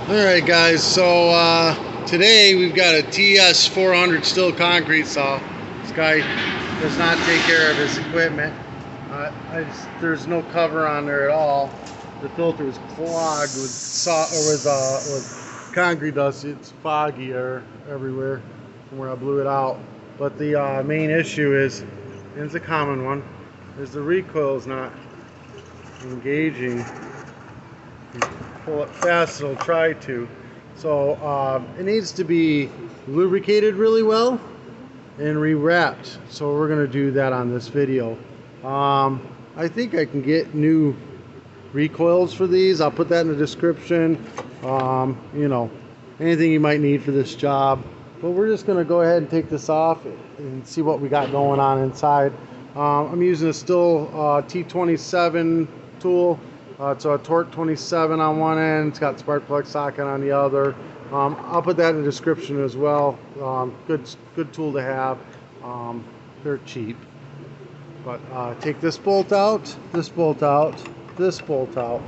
Alright guys, so today we've got a ts400 steel concrete saw. This guy does not take care of his equipment. There's no cover on there at all. The filter is clogged with concrete dust. It's foggy everywhere from where I blew it out. But the main issue is, and it's a common one, is the recoil is not engaging. Pull it fast, it'll try to. So it needs to be lubricated really well and rewrapped. So we're going to do that on this video. I think I can get new recoils for these. I'll put that in the description. You know, anything you might need for this job. But we're just going to go ahead and take this off and see what we got going on inside. I'm using a stihl T27 tool. It's a torque 27 on one end. It's got spark plug socket on the other. I'll put that in the description as well. Good tool to have. They're cheap. But take this bolt out, this bolt out, this bolt out.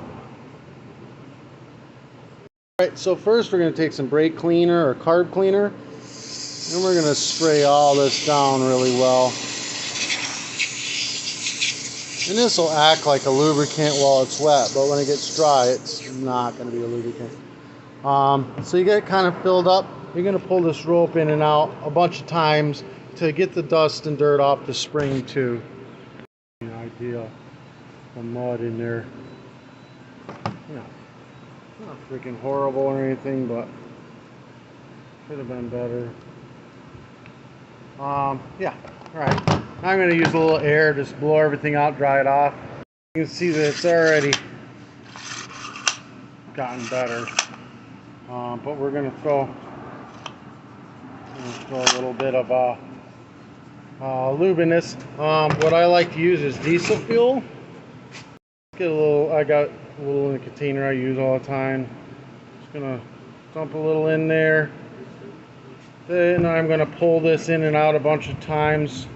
Alright, so first we're going to take some brake cleaner or carb cleaner, and we're going to spray all this down really well. And this will act like a lubricant while it's wet, but when it gets dry, it's not going to be a lubricant. So you get it kind of filled up. You're going to pull this rope in and out a bunch of times to get the dust and dirt off the spring too. The idea, the mud in there. Yeah, not freaking horrible or anything, but could have been better. Yeah. All right. I'm going to use a little air, just blow everything out, dry it off. You can see that it's already gotten better. But we're going to throw a little bit of lube in this. What I like to use is diesel fuel. I got a little in the container I use all the time. Just going to dump a little in there. Then I'm going to pull this in and out a bunch of times.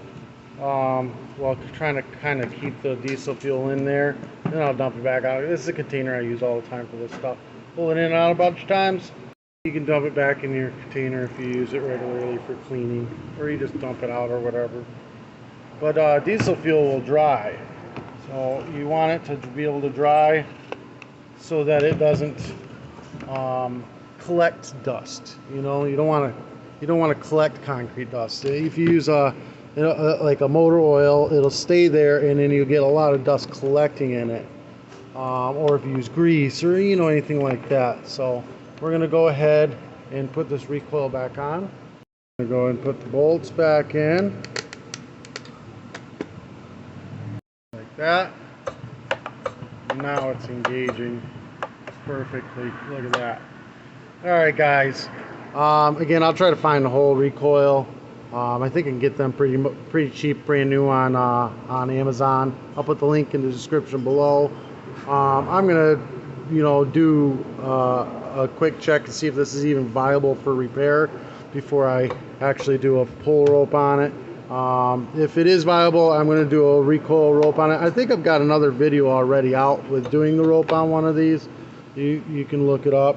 While trying to kind of keep the diesel fuel in there. Then I'll dump it back out. This is a container I use all the time for this stuff. Pull it in and out a bunch of times. You can dump it back in your container if you use it regularly for cleaning, or you just dump it out or whatever. But diesel fuel will dry, so you want it to be able to dry so that it doesn't collect dust. You know, you don't want to collect concrete dust. If you use like a motor oil, it'll stay there and then you'll get a lot of dust collecting in it. Or if you use grease or anything like that. So we're going to go ahead and put this recoil back on. I'm going to go and put the bolts back in. Like that. And now it's engaging perfectly. Look at that. Alright guys. Again, I'll try to find the whole recoil. I think I can get them pretty cheap, brand new on Amazon. I'll put the link in the description below. I'm gonna, do a quick check to see if this is even viable for repair before I actually do a pull rope on it. If it is viable, I'm gonna do a recoil rope on it. I think I've got another video already out with doing the rope on one of these. You can look it up.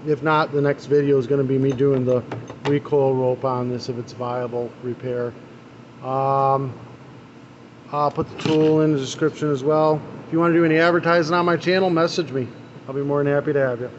If not, the next video is going to be me doing the recoil rope on this if it's viable repair. I'll put the tool in the description as well. If you want to do any advertising on my channel, message me. I'll be more than happy to have you.